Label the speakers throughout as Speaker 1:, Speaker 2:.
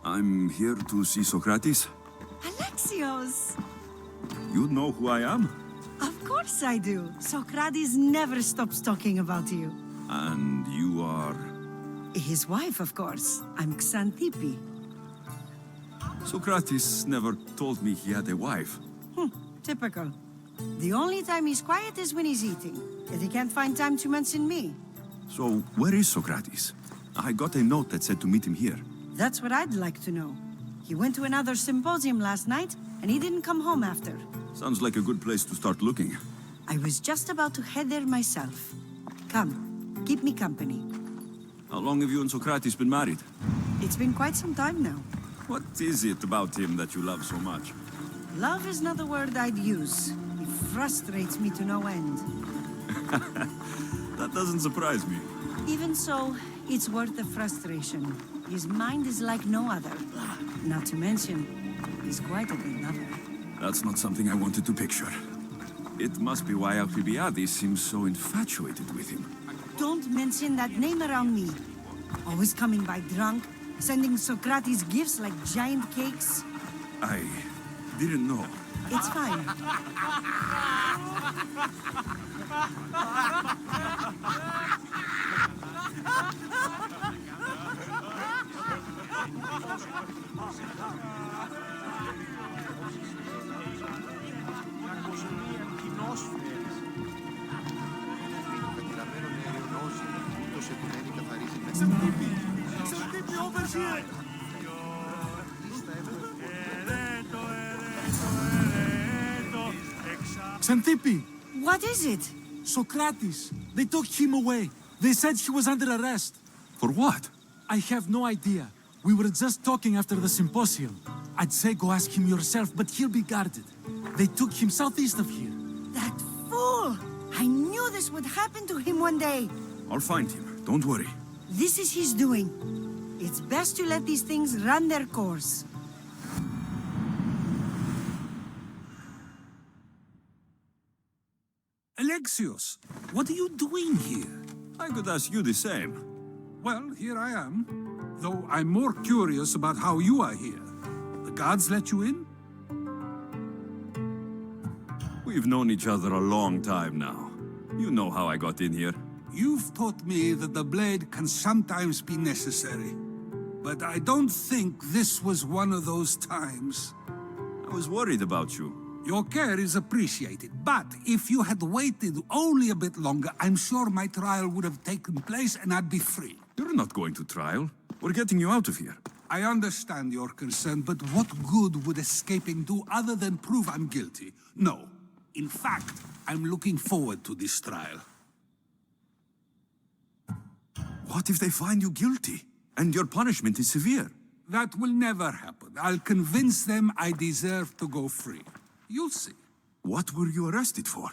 Speaker 1: I'm here to see Sokrates.
Speaker 2: Alexios!
Speaker 1: You know who I am?
Speaker 2: Of course I do. Sokrates never stops talking about you.
Speaker 1: And you are...
Speaker 2: His wife, of course. I'm Xantippe.
Speaker 1: Sokrates never told me he had a wife.
Speaker 2: Typical. The only time he's quiet is when he's eating. Yet he can't find time to mention me.
Speaker 1: So, where is Sokrates? I got a note that said to meet him here.
Speaker 2: That's what I'd like to know. He went to another symposium last night, and he didn't come home after.
Speaker 1: Sounds like a good place to start looking.
Speaker 2: I was just about to head there myself. Come, keep me company.
Speaker 1: How long have you and Sokrates been married?
Speaker 2: It's been quite some time now.
Speaker 1: What is it about him that you love so much?
Speaker 2: Love is not the word I'd use. He frustrates me to no end.
Speaker 1: That doesn't surprise me.
Speaker 2: Even so, it's worth the frustration. His mind is like no other. Not to mention, he's quite a good lover.
Speaker 1: That's not something I wanted to picture. It must be why Alcibiades seems so infatuated with him.
Speaker 2: Don't mention that name around me. Always coming by drunk, sending Socrates gifts like giant cakes.
Speaker 1: I didn't know.
Speaker 2: It's fine.
Speaker 3: over here! Xantippe!
Speaker 2: What is it?
Speaker 3: Sokrates! They took him away. They said he was under arrest.
Speaker 1: For what?
Speaker 3: I have no idea. We were just talking after the symposium. I'd say go ask him yourself, but he'll be guarded. They took him southeast of here.
Speaker 2: That fool! I knew this would happen to him one day.
Speaker 1: I'll find him. Don't worry.
Speaker 2: This is his doing. It's best to let these things run their course.
Speaker 4: Alexios, what are you doing here?
Speaker 1: I could ask you the same.
Speaker 4: Well, here I am. Though I'm more curious about how you are here. The guards let you in?
Speaker 1: We've known each other a long time now. You know how I got in here.
Speaker 4: You've taught me that the blade can sometimes be necessary. But I don't think this was one of those times.
Speaker 1: I was worried about you.
Speaker 4: Your care is appreciated, but if you had waited only a bit longer, I'm sure my trial would have taken place and I'd be free.
Speaker 1: You're not going to trial. We're getting you out of here.
Speaker 4: I understand your concern, but what good would escaping do other than prove I'm guilty? No. In fact, I'm looking forward to this trial.
Speaker 1: What if they find you guilty, and your punishment is severe?
Speaker 4: That will never happen. I'll convince them I deserve to go free. You'll see.
Speaker 1: What were you arrested for?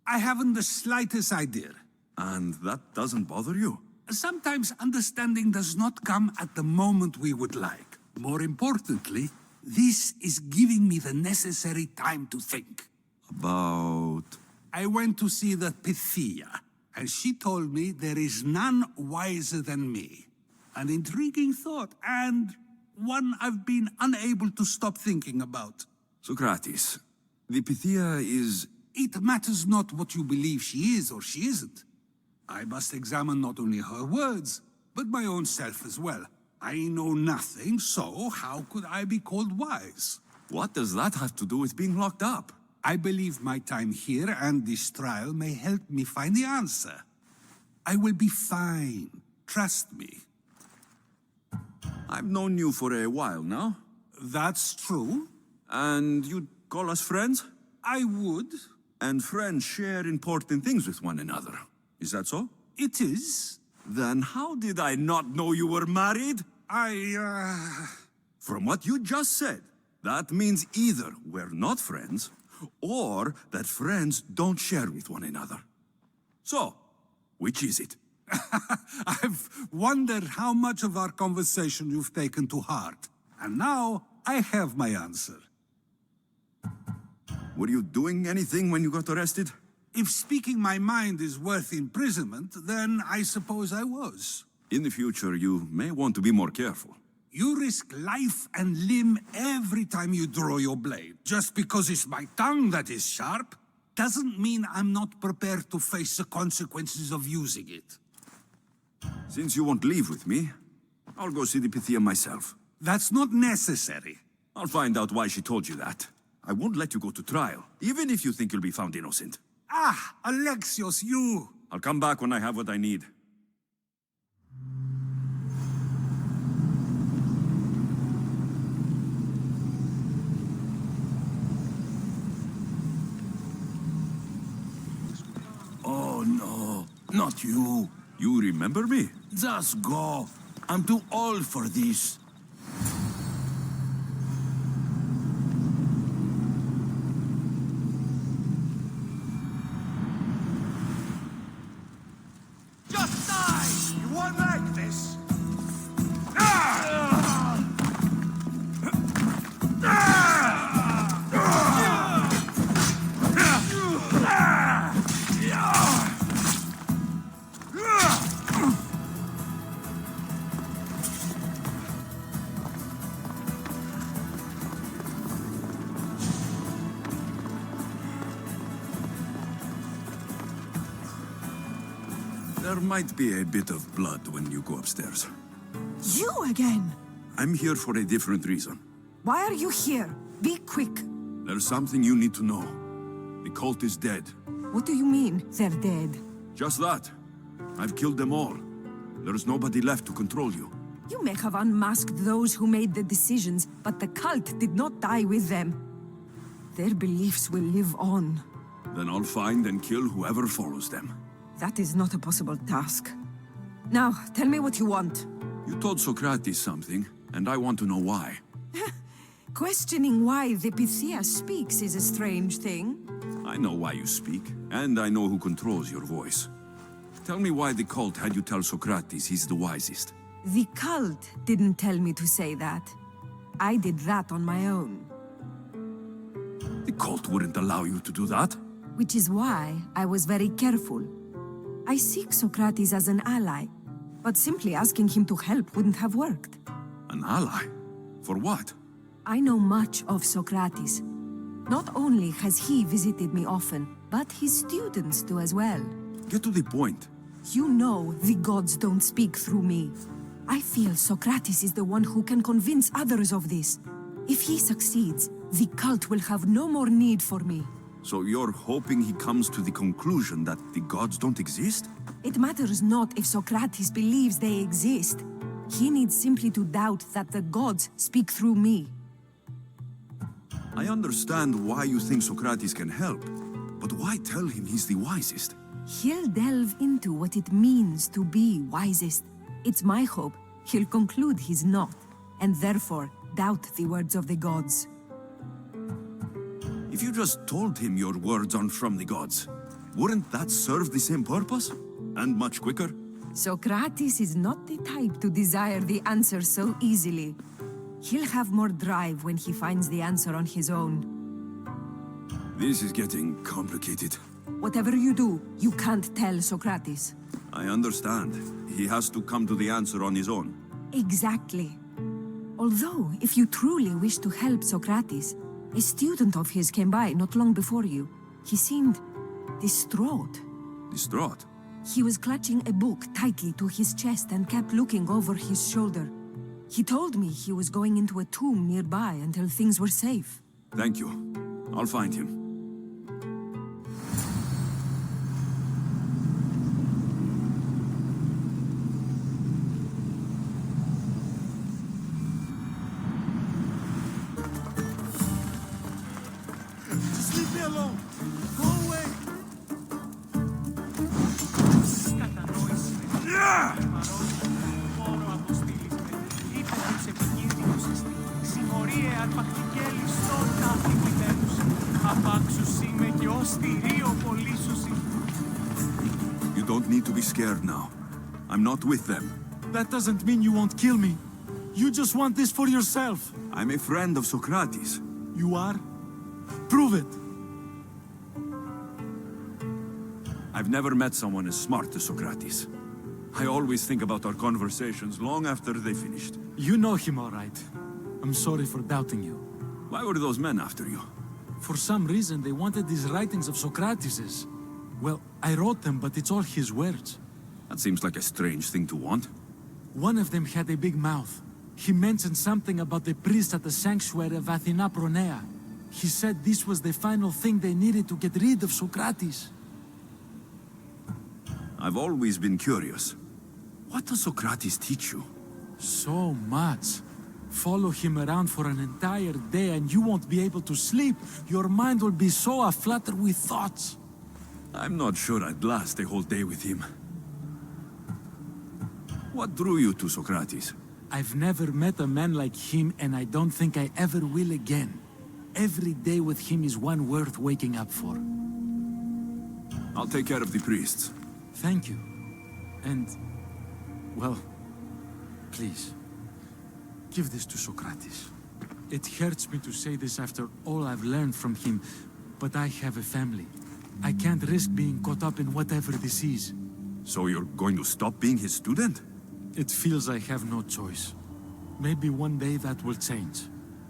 Speaker 4: I haven't the slightest idea.
Speaker 1: And that doesn't bother you?
Speaker 4: Sometimes understanding does not come at the moment we would like. More importantly, this is giving me the necessary time to think.
Speaker 1: About...
Speaker 4: I went to see the Pythia, and she told me there is none wiser than me. An intriguing thought, and one I've been unable to stop thinking about.
Speaker 1: Sokrates, the Pythia is...
Speaker 4: It matters not what you believe she is or she isn't. I must examine not only her words, but my own self as well. I know nothing, so how could I be called wise?
Speaker 1: What does that have to do with being locked up?
Speaker 4: I believe my time here and this trial may help me find the answer. I will be fine. Trust me.
Speaker 1: I've known you for a while now.
Speaker 4: That's true.
Speaker 1: And you'd call us friends?
Speaker 4: I would.
Speaker 1: And friends share important things with one another. Is that so?
Speaker 4: It is.
Speaker 1: Then how did I not know you were married? From what you just said, that means either we're not friends, or that friends don't share with one another. So, which is it?
Speaker 4: I've wondered how much of our conversation you've taken to heart. And now, I have my answer.
Speaker 1: Were you doing anything when you got arrested?
Speaker 4: If speaking my mind is worth imprisonment, then I suppose I was.
Speaker 1: In the future, you may want to be more careful.
Speaker 4: You risk life and limb every time you draw your blade. Just because it's my tongue that is sharp, doesn't mean I'm not prepared to face the consequences of using it.
Speaker 1: Since you won't leave with me, I'll go see the Pythia myself.
Speaker 4: That's not necessary.
Speaker 1: I'll find out why she told you that. I won't let you go to trial, even if you think you'll be found innocent.
Speaker 4: Ah, Alexios, you!
Speaker 1: I'll come back when I have what I need.
Speaker 5: Oh no, not you.
Speaker 1: You remember me?
Speaker 5: Just go. I'm too old for this.
Speaker 6: Just die! You won't like this!
Speaker 1: There might be a bit of blood when you go upstairs.
Speaker 7: You again?
Speaker 1: I'm here for a different reason.
Speaker 7: Why are you here? Be quick.
Speaker 1: There's something you need to know. The cult is dead.
Speaker 7: What do you mean, they're dead?
Speaker 1: Just that. I've killed them all. There's nobody left to control you.
Speaker 7: You may have unmasked those who made the decisions, but the cult did not die with them. Their beliefs will live on.
Speaker 1: Then I'll find and kill whoever follows them.
Speaker 7: That is not a possible task. Now, tell me what you want.
Speaker 1: You told Sokrates something, and I want to know why.
Speaker 7: Questioning why the Pythia speaks is a strange thing.
Speaker 1: I know why you speak, and I know who controls your voice. Tell me why the cult had you tell Sokrates he's the wisest.
Speaker 7: The cult didn't tell me to say that. I did that on my own.
Speaker 1: The cult wouldn't allow you to do that.
Speaker 7: Which is why I was very careful. I seek Sokrates as an ally, but simply asking him to help wouldn't have worked.
Speaker 1: An ally? For what?
Speaker 7: I know much of Sokrates. Not only has he visited me often, but his students do as well.
Speaker 1: Get to the point.
Speaker 7: You know the gods don't speak through me. I feel Sokrates is the one who can convince others of this. If he succeeds, the cult will have no more need for me.
Speaker 1: So you're hoping he comes to the conclusion that the gods don't exist?
Speaker 7: It matters not if Sokrates believes they exist. He needs simply to doubt that the gods speak through me.
Speaker 1: I understand why you think Sokrates can help, but why tell him he's the wisest?
Speaker 7: He'll delve into what it means to be wisest. It's my hope he'll conclude he's not, and therefore doubt the words of the gods.
Speaker 1: If you just told him your words aren't from the gods, wouldn't that serve the same purpose? And much quicker?
Speaker 7: Sokrates is not the type to desire the answer so easily. He'll have more drive when he finds the answer on his own.
Speaker 1: This is getting complicated.
Speaker 7: Whatever you do, you can't tell Sokrates.
Speaker 1: I understand. He has to come to the answer on his own.
Speaker 7: Exactly. Although, if you truly wish to help Sokrates, a student of his came by not long before you. He seemed distraught.
Speaker 1: Distraught?
Speaker 7: He was clutching a book tightly to his chest and kept looking over his shoulder. He told me he was going into a tomb nearby until things were safe.
Speaker 1: Thank you. I'll find him.
Speaker 3: Just leave me alone. Go away.
Speaker 6: Yeah!
Speaker 3: αρπακτή και ληστότητα αφηγημένους. Απάξους είμαι και ως θηρίο πολύσωση.
Speaker 1: You don't need to be scared now. I'm not with them.
Speaker 3: That doesn't mean you won't kill me. You just want this for yourself.
Speaker 1: I'm a friend of Sokrates.
Speaker 3: You are? Prove it.
Speaker 1: I've never met someone as smart as Sokrates. I always think about our conversations long after they finished.
Speaker 3: You know him all right. I'm sorry for doubting you.
Speaker 1: Why were those men after you?
Speaker 3: For some reason, they wanted these writings of Socrates's. Well, I wrote them, but it's all his words.
Speaker 1: That seems like a strange thing to want.
Speaker 3: One of them had a big mouth. He mentioned something about the priest at the sanctuary of Athena Pronea. He said this was the final thing they needed to get rid of Socrates.
Speaker 1: I've always been curious. What does Sokrates teach you?
Speaker 3: So much. Follow him around for an entire day and you won't be able to sleep. Your mind will be so aflutter with thoughts.
Speaker 1: I'm not sure I'd last a whole day with him. What drew you to Sokrates?
Speaker 3: I've never met a man like him and I don't think I ever will again. Every day with him is one worth waking up for.
Speaker 1: I'll take care of the priests.
Speaker 3: Thank you. And, well, please, give this to Sokrates. It hurts me to say this after all I've learned from him, but I have a family. I can't risk being caught up in whatever this is.
Speaker 1: So you're going to stop being his student?
Speaker 3: It feels I have no choice. Maybe one day that will change.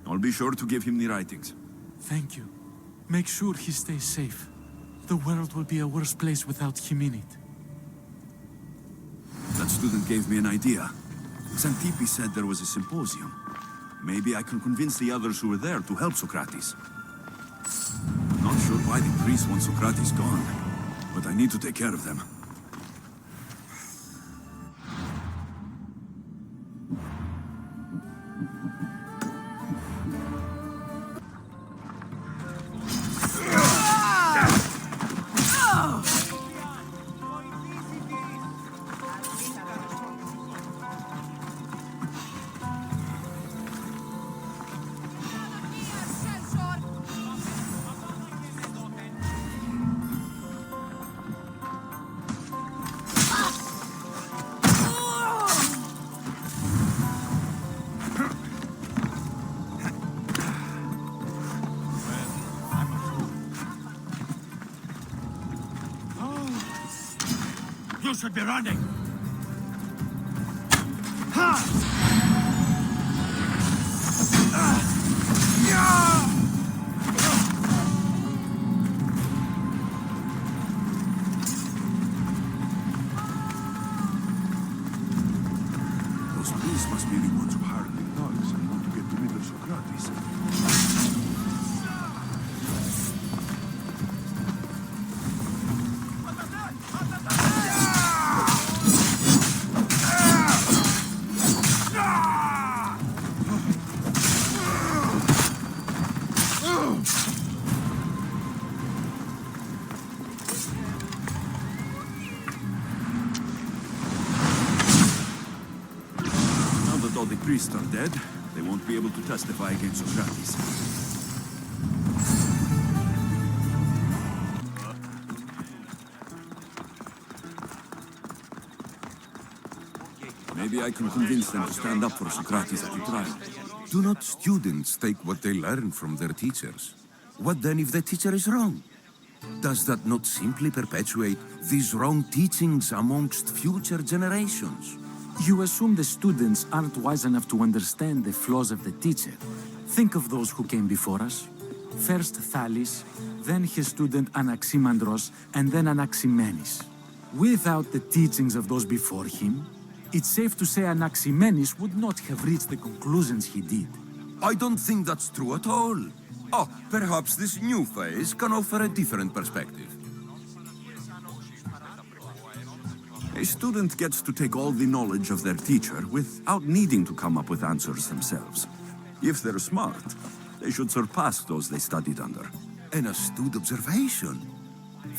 Speaker 1: I'll be sure to give him the writings.
Speaker 3: Thank you. Make sure he stays safe. The world will be a worse place without him in it.
Speaker 1: That student gave me an idea. Xantippe said there was a symposium. Maybe I can convince the others who were there to help Sokrates. Not sure why the priests want Sokrates gone, but I need to take care of them.
Speaker 6: You should be running!
Speaker 1: Those priests must be the ones who hired the thugs and want to get rid of Sokrates. All the priests are dead, they won't be able to testify against Sokrates. Maybe I can convince them to stand up for Sokrates at the trial.
Speaker 5: Do not students take what they learn from their teachers? What then if the teacher is wrong? Does that not simply perpetuate these wrong teachings amongst future generations?
Speaker 3: You assume the students aren't wise enough to understand the flaws of the teacher. Think of those who came before us. First Thales, then his student Anaximandros, and then Anaximenes. Without the teachings of those before him, it's safe to say Anaximenes would not have reached the conclusions he did.
Speaker 5: I don't think that's true at all. Oh, perhaps this new phase can offer a different perspective.
Speaker 1: A student gets to take all the knowledge of their teacher without needing to come up with answers themselves. If they're smart, they should surpass those they studied under.
Speaker 5: An astute observation.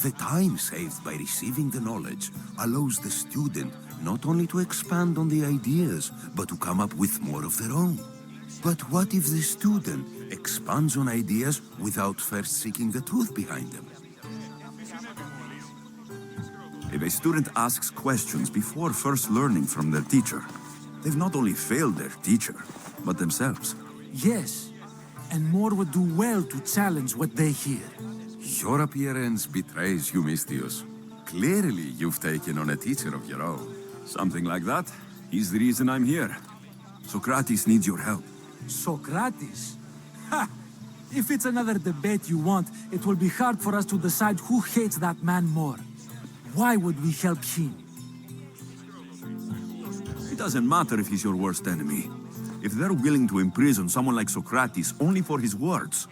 Speaker 5: The time saved by receiving the knowledge allows the student not only to expand on the ideas, but to come up with more of their own. But what if the student expands on ideas without first seeking the truth behind them?
Speaker 1: If a student asks questions before first learning from their teacher, they've not only failed their teacher, but themselves.
Speaker 3: Yes, and more would do well to challenge what they hear.
Speaker 5: Your appearance betrays you, Mystios. Clearly, you've taken on a teacher of your own.
Speaker 1: Something like that. He's the reason I'm here. Sokrates needs your help.
Speaker 3: Sokrates? Ha! If it's another debate you want, it will be hard for us to decide who hates that man more. Why would we help him?
Speaker 1: It doesn't matter if he's your worst enemy. If they're willing to imprison someone like Sokrates only for his words,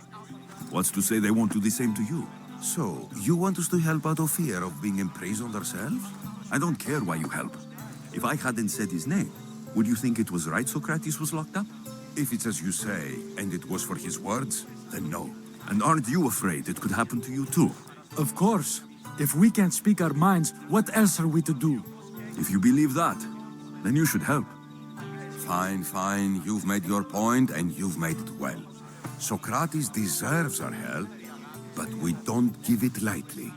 Speaker 1: what's to say they won't do the same to you?
Speaker 5: So, you want us to help out of fear of being imprisoned ourselves?
Speaker 1: I don't care why you help. If I hadn't said his name, would you think it was right Sokrates was locked up?
Speaker 5: If it's as you say, and it was for his words, then no.
Speaker 1: And aren't you afraid it could happen to you too?
Speaker 3: Of course. If we can't speak our minds, what else are we to do?
Speaker 1: If you believe that, then you should help.
Speaker 5: Fine, fine. You've made your point, and you've made it well. Socrates deserves our help, but we don't give it lightly.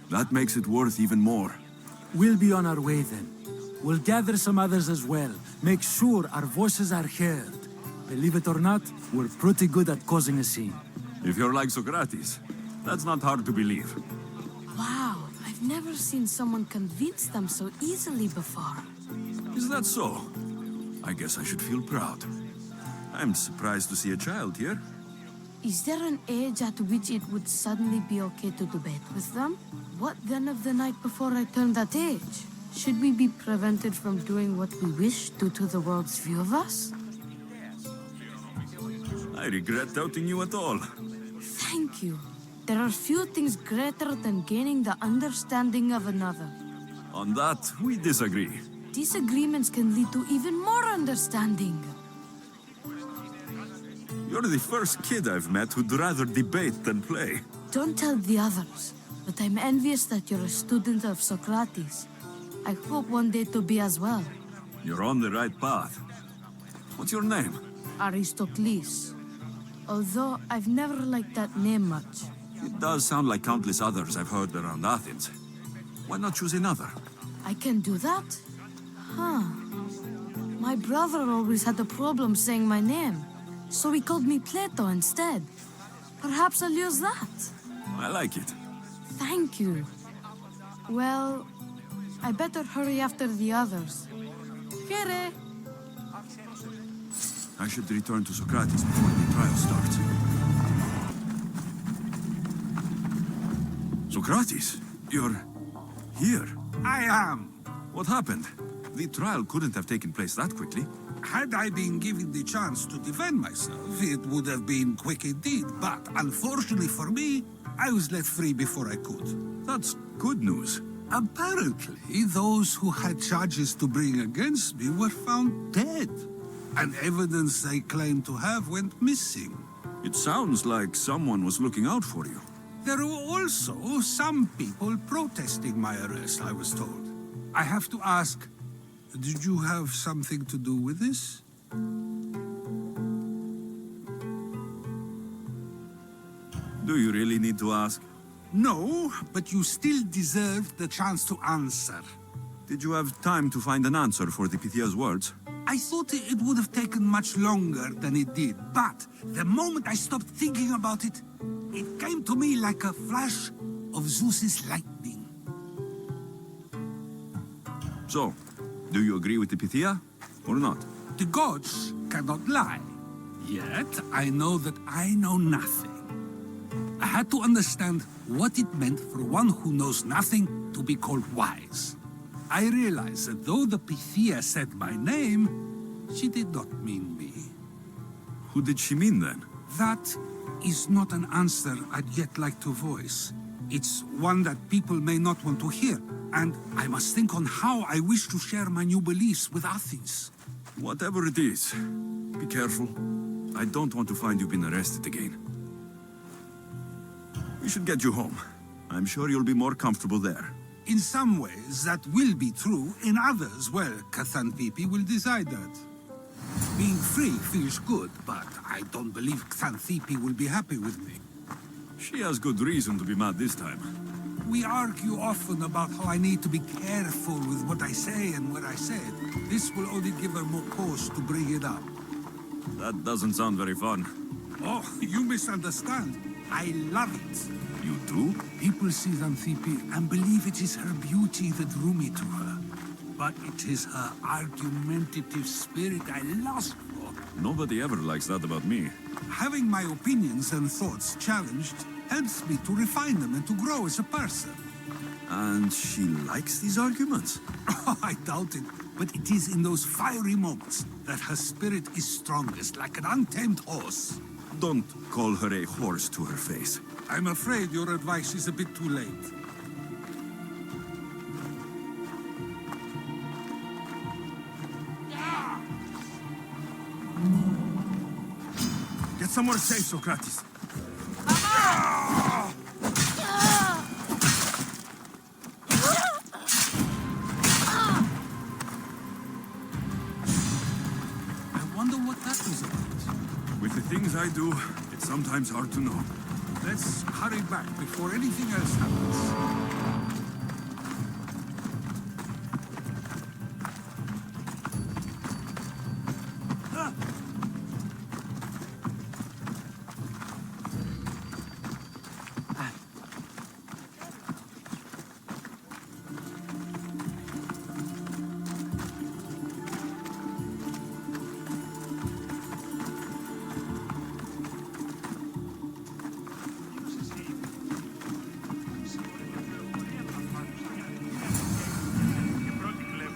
Speaker 1: That makes it worth even more.
Speaker 3: We'll be on our way then. We'll gather some others as well. Make sure our voices are heard. Believe it or not, we're pretty good at causing a scene.
Speaker 1: If you're like Socrates, that's not hard to believe.
Speaker 8: Wow, I've never seen someone convince them so easily before.
Speaker 1: Is that so? I guess I should feel proud. I'm surprised to see a child here.
Speaker 8: Is there an age at which it would suddenly be okay to debate with them? What then of the night before I turned that age? Should we be prevented from doing what we wish due to the world's view of us?
Speaker 1: I regret doubting you at all.
Speaker 8: Thank you. There are few things greater than gaining the understanding of another.
Speaker 1: On that, we disagree.
Speaker 8: Disagreements can lead to even more understanding.
Speaker 1: You're the first kid I've met who'd rather debate than play.
Speaker 8: Don't tell the others, but I'm envious that you're a student of Socrates. I hope one day to be as well.
Speaker 1: You're on the right path. What's your name?
Speaker 8: Aristocles. Although I've never liked that name much.
Speaker 1: It does sound like countless others I've heard around Athens. Why not choose another?
Speaker 8: I can do that? Huh. My brother always had a problem saying my name, so he called me Plato instead. Perhaps I'll use that.
Speaker 1: I like it.
Speaker 8: Thank you. Well, I better hurry after the others. Here.
Speaker 1: I should return to Sokrates before the trial starts. Sokrates, you're here.
Speaker 4: I am.
Speaker 1: What happened? The trial couldn't have taken place that quickly.
Speaker 4: Had I been given the chance to defend myself, it would have been quick indeed. But unfortunately for me, I was let free before I could.
Speaker 1: That's good news.
Speaker 4: Apparently, those who had charges to bring against me were found dead. And evidence they claimed to have went missing.
Speaker 1: It sounds like someone was looking out for you.
Speaker 4: There were also some people protesting my arrest, I was told. I have to ask, did you have something to do with this?
Speaker 1: Do you really need to ask?
Speaker 4: No, but you still deserve the chance to answer.
Speaker 1: Did you have time to find an answer for the Pythia's words?
Speaker 4: I thought it would have taken much longer than it did, but the moment I stopped thinking about it, it came to me like a flash of Zeus's lightning.
Speaker 1: So, do you agree with the Pythia, or not?
Speaker 4: The gods cannot lie. Yet, I know that I know nothing. I had to understand what it meant for one who knows nothing to be called wise. I realized that though the Pythia said my name, she did not mean me.
Speaker 1: Who did she mean then?
Speaker 4: That is not an answer I'd yet like to voice. It's one that people may not want to hear, and I must think on how I wish to share my new beliefs with Athens.
Speaker 1: Whatever it is, be careful. I don't want to find you've been arrested again. We should get you home. I'm sure you'll be more comfortable there.
Speaker 4: In some ways, that will be true. In others, well, Cathan Pipi will decide that. Being free feels good, but I don't believe Xanthippe will be happy with me.
Speaker 1: She has good reason to be mad this time.
Speaker 4: We argue often about how I need to be careful with what I say and what I said. This will only give her more cause to bring it up.
Speaker 1: That doesn't sound very fun.
Speaker 4: Oh, you misunderstand. I love it.
Speaker 1: You do?
Speaker 4: People see Xanthippe and believe it is her beauty that drew me to her. But it is her argumentative spirit I lust for.
Speaker 1: Nobody ever likes that about me.
Speaker 4: Having my opinions and thoughts challenged helps me to refine them and to grow as a person.
Speaker 1: And she likes these arguments?
Speaker 4: Oh, I doubt it. But it is in those fiery moments that her spirit is strongest, like an untamed horse.
Speaker 1: Don't call her a horse to her face.
Speaker 4: I'm afraid your advice is a bit too late.
Speaker 1: Get somewhere safe, Sokrates.
Speaker 4: I wonder what that was about.
Speaker 1: With the things I do, it's sometimes hard to know.
Speaker 4: Let's hurry back before anything else happens.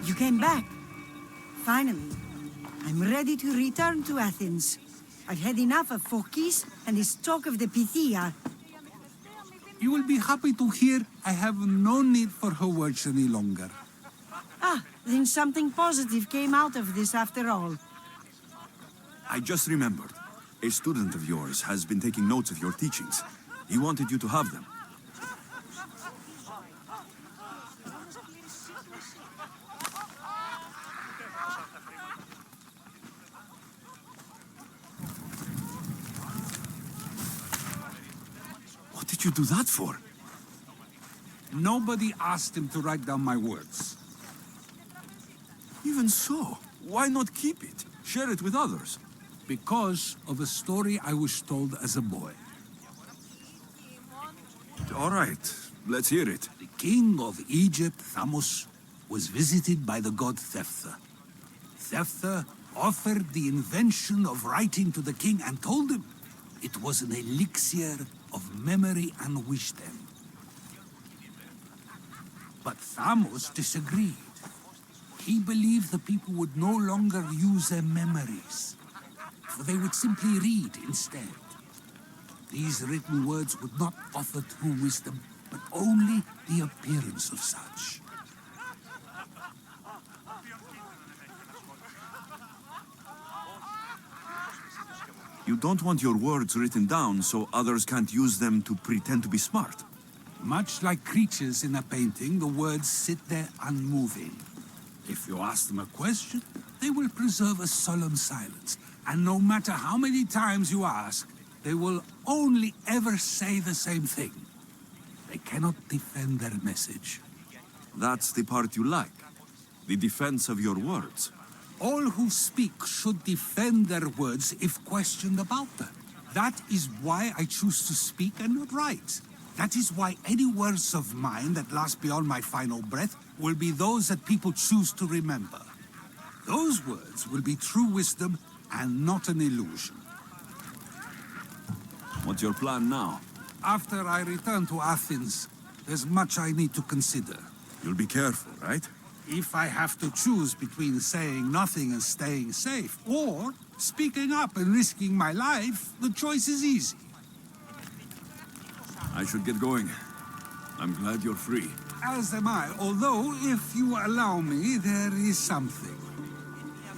Speaker 2: You came back. Finally. I'm ready to return to Athens. I've had enough of Phokis and his talk of the Pythia.
Speaker 4: You will be happy to hear I have no need for her words any longer.
Speaker 2: Ah, then something positive came out of this after all.
Speaker 1: I just remembered. A student of yours has been taking notes of your teachings. He wanted you to have them. What did you do that for?
Speaker 4: Nobody asked him to write down my words.
Speaker 1: Even so, why not keep it? Share it with others.
Speaker 4: Because of a story I was told as a boy.
Speaker 1: All right, let's hear it.
Speaker 4: The king of Egypt, Thamos, was visited by the god Thephtha. Thephtha offered the invention of writing to the king and told him it was an elixir of memory and wisdom. But Thamos disagreed. He believed the people would no longer use their memories, for they would simply read instead. These written words would not offer true wisdom, but only the appearance of such.
Speaker 1: You don't want your words written down so others can't use them to pretend to be smart.
Speaker 4: Much like creatures in a painting, the words sit there unmoving. If you ask them a question, they will preserve a solemn silence. And no matter how many times you ask, they will only ever say the same thing. They cannot defend their message.
Speaker 1: That's the part you like. The defense of your words.
Speaker 4: All who speak should defend their words if questioned about them. That is why I choose to speak and not write. That is why any words of mine that last beyond my final breath will be those that people choose to remember. Those words will be true wisdom and not an illusion.
Speaker 1: What's your plan now?
Speaker 4: After I return to Athens, there's much I need to consider.
Speaker 1: You'll be careful, right?
Speaker 4: If I have to choose between saying nothing and staying safe, or speaking up and risking my life, the choice is easy.
Speaker 1: I should get going. I'm glad you're free.
Speaker 4: As am I, although, if you allow me, there is something.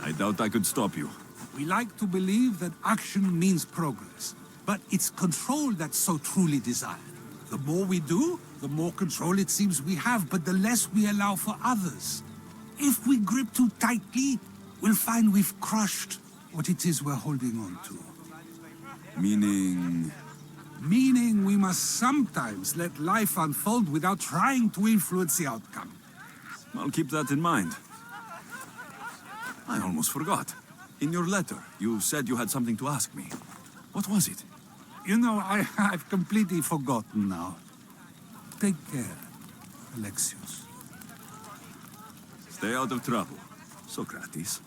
Speaker 1: I doubt I could stop you.
Speaker 4: We like to believe that action means progress, but it's control that's so truly desired. The more we do, the more control it seems we have, but the less we allow for others. If we grip too tightly, we'll find we've crushed what it is we're holding on to.
Speaker 1: Meaning...
Speaker 4: Meaning we must sometimes let life unfold without trying to influence the outcome.
Speaker 1: I'll keep that in mind. I almost forgot. In your letter, you said you had something to ask me. What was it?
Speaker 4: You know, I've completely forgotten now. Take care, Alexios.
Speaker 1: Stay out of trouble, Sokrates.